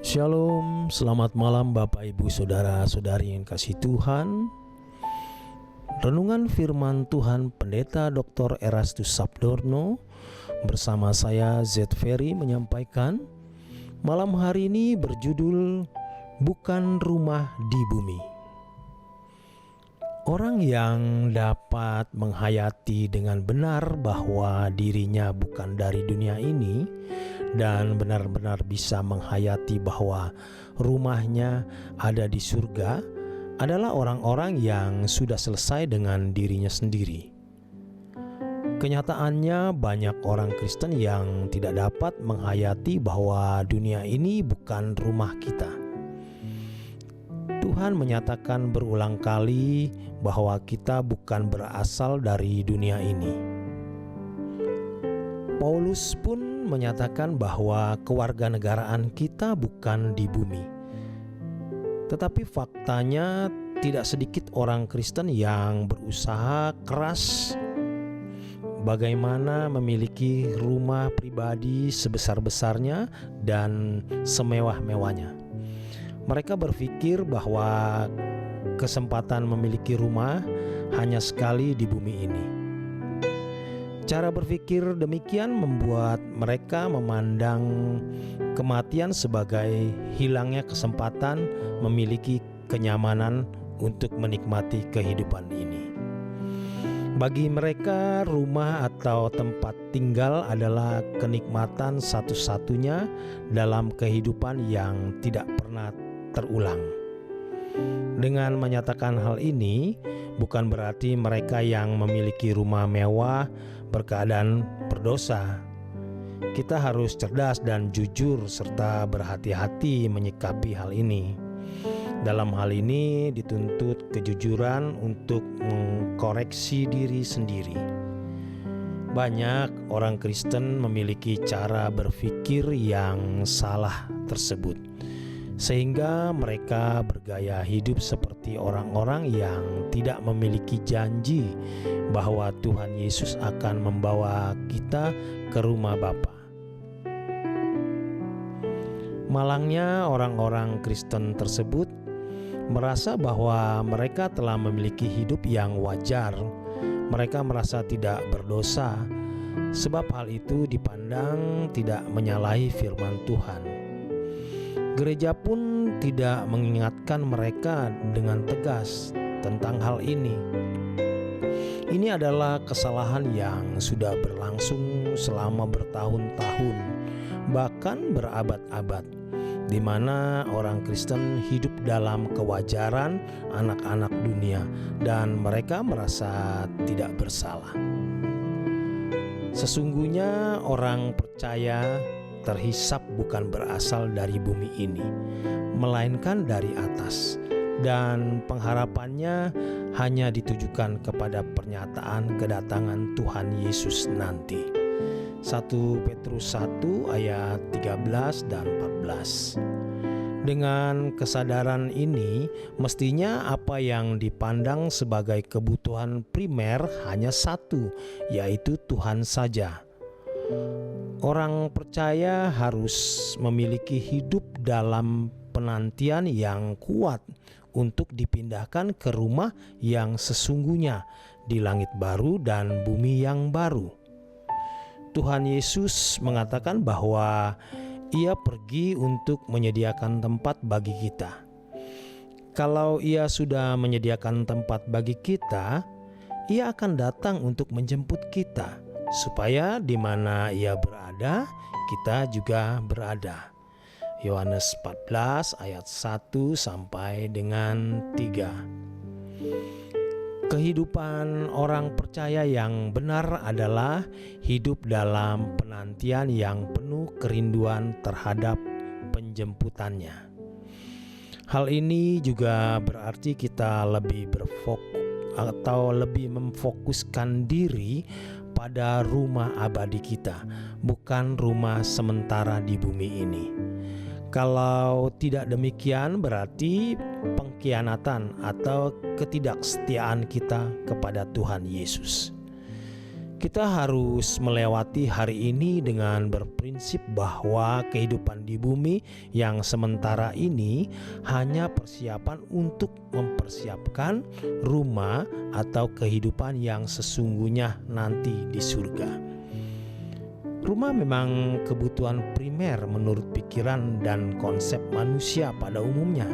Shalom, selamat malam Bapak Ibu Saudara-saudari yang kasih Tuhan. Renungan firman Tuhan Pendeta Dr. Erastus Sabdorno bersama saya Z. Ferry menyampaikan. Malam hari ini berjudul Bukan Rumah di Bumi. Orang yang dapat menghayati dengan benar bahwa dirinya bukan dari dunia ini dan benar-benar bisa menghayati bahwa rumahnya ada di surga adalah orang-orang yang sudah selesai dengan dirinya sendiri. Kenyataannya banyak orang Kristen yang tidak dapat menghayati bahwa dunia ini bukan rumah kita. Tuhan menyatakan berulang kali bahwa kita bukan berasal dari dunia ini. Paulus pun menyatakan bahwa kewarganegaraan kita bukan di bumi. Tetapi faktanya tidak sedikit orang Kristen yang berusaha keras bagaimana memiliki rumah pribadi sebesar-besarnya dan semewah-mewahnya. Mereka berpikir bahwa kesempatan memiliki rumah hanya sekali di bumi ini. Cara berpikir demikian membuat mereka memandang kematian sebagai hilangnya kesempatan memiliki kenyamanan untuk menikmati kehidupan ini. Bagi mereka, rumah atau tempat tinggal adalah kenikmatan satu-satunya dalam kehidupan yang tidak pernah terulang. Dengan menyatakan hal ini, bukan berarti mereka yang memiliki rumah mewah berkeadaan berdosa. Kita harus cerdas dan jujur serta berhati-hati menyikapi hal ini. Dalam hal ini dituntut kejujuran untuk mengkoreksi diri sendiri. Banyak orang Kristen memiliki cara berpikir yang salah tersebut, sehingga mereka bergaya hidup seperti orang-orang yang tidak memiliki janji bahwa Tuhan Yesus akan membawa kita ke rumah Bapa. Malangnya orang-orang Kristen tersebut merasa bahwa mereka telah memiliki hidup yang wajar. Mereka merasa tidak berdosa, sebab hal itu dipandang tidak menyalahi firman Tuhan. Gereja pun tidak mengingatkan mereka dengan tegas tentang hal ini. Ini adalah kesalahan yang sudah berlangsung selama bertahun-tahun, bahkan berabad-abad, di mana orang Kristen hidup dalam kewajaran anak-anak dunia dan mereka merasa tidak bersalah. Sesungguhnya orang percaya terhisap bukan berasal dari bumi ini, melainkan dari atas, dan pengharapannya hanya ditujukan kepada pernyataan kedatangan Tuhan Yesus nanti. 1 Petrus 1 ayat 13 dan 14. Dengan kesadaran ini, mestinya apa yang dipandang sebagai kebutuhan primer hanya satu, yaitu Tuhan saja. Orang percaya harus memiliki hidup dalam penantian yang kuat untuk dipindahkan ke rumah yang sesungguhnya di langit baru dan bumi yang baru. Tuhan Yesus mengatakan bahwa Ia pergi untuk menyediakan tempat bagi kita. Kalau Ia sudah menyediakan tempat bagi kita, Ia akan datang untuk menjemput kita, supaya di mana Ia berada, kita juga berada. Yohanes 14 ayat 1 sampai dengan 3. Kehidupan orang percaya yang benar adalah hidup dalam penantian yang penuh kerinduan terhadap penjemputannya. Hal ini juga berarti kita lebih memfokuskan diri pada rumah abadi kita, bukan rumah sementara di bumi ini. Kalau tidak demikian, berarti pengkhianatan atau ketidaksetiaan kita kepada Tuhan Yesus. Kita harus melewati hari ini dengan berprinsip bahwa kehidupan di bumi yang sementara ini hanya persiapan untuk mempersiapkan rumah atau kehidupan yang sesungguhnya nanti di surga. Rumah memang kebutuhan primer menurut pikiran dan konsep manusia pada umumnya.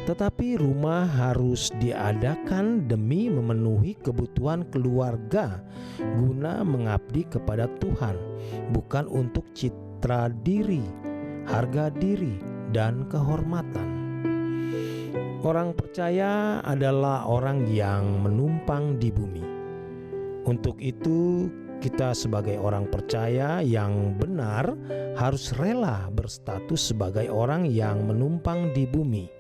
Tetapi rumah harus diadakan demi memenuhi kebutuhan keluarga guna mengabdi kepada Tuhan, bukan untuk citra diri, harga diri, dan kehormatan. Orang percaya adalah orang yang menumpang di bumi. Untuk itu, kita sebagai orang percaya yang benar harus rela berstatus sebagai orang yang menumpang di bumi.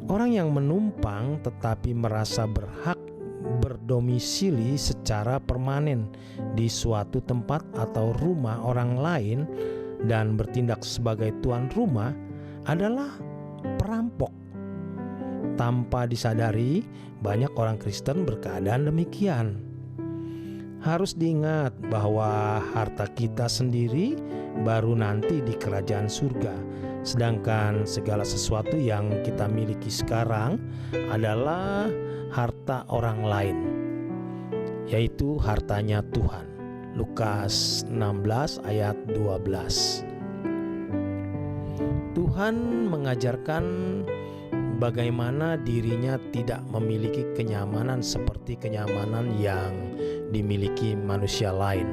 Orang yang menumpang tetapi merasa berhak berdomisili secara permanen di suatu tempat atau rumah orang lain dan bertindak sebagai tuan rumah adalah perampok. Tanpa disadari, banyak orang Kristen berkeadaan demikian. Harus diingat bahwa harta kita sendiri baru nanti di kerajaan surga, sedangkan segala sesuatu yang kita miliki sekarang adalah harta orang lain, yaitu hartanya Tuhan. Lukas 16 ayat 12. Tuhan mengajarkan bagaimana dirinya tidak memiliki kenyamanan seperti kenyamanan yang dimiliki manusia lain.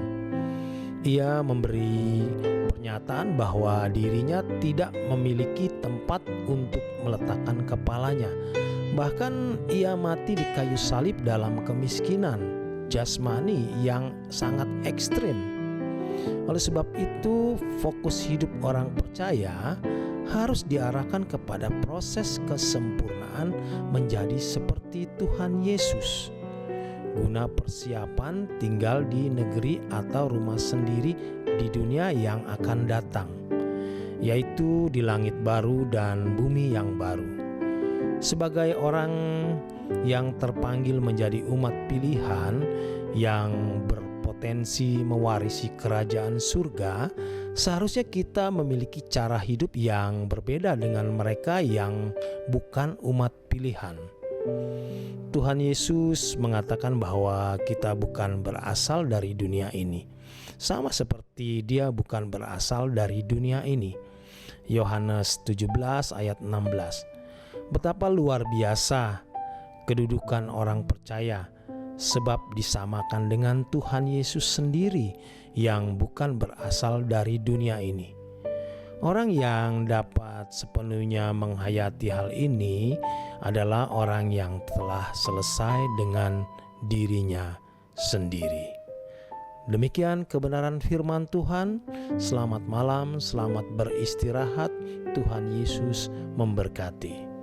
Ia memberi pernyataan bahwa dirinya tidak memiliki tempat untuk meletakkan kepalanya. Bahkan ia mati di kayu salib dalam kemiskinan jasmani yang sangat ekstrim. Oleh sebab itu, fokus hidup orang percaya harus diarahkan kepada proses kesempurnaan menjadi seperti Tuhan Yesus, guna persiapan tinggal di negeri atau rumah sendiri di dunia yang akan datang, yaitu di langit baru dan bumi yang baru. Sebagai orang yang terpanggil menjadi umat pilihan yang berpotensi mewarisi kerajaan surga, seharusnya kita memiliki cara hidup yang berbeda dengan mereka yang bukan umat pilihan. Tuhan Yesus mengatakan bahwa kita bukan berasal dari dunia ini, sama seperti Dia bukan berasal dari dunia ini. Yohanes 17 ayat 16. Betapa luar biasa kedudukan orang percaya, sebab disamakan dengan Tuhan Yesus sendiri yang bukan berasal dari dunia ini. Orang yang dapat sepenuhnya menghayati hal ini adalah orang yang telah selesai dengan dirinya sendiri. Demikian kebenaran firman Tuhan. Selamat malam, selamat beristirahat. Tuhan Yesus memberkati.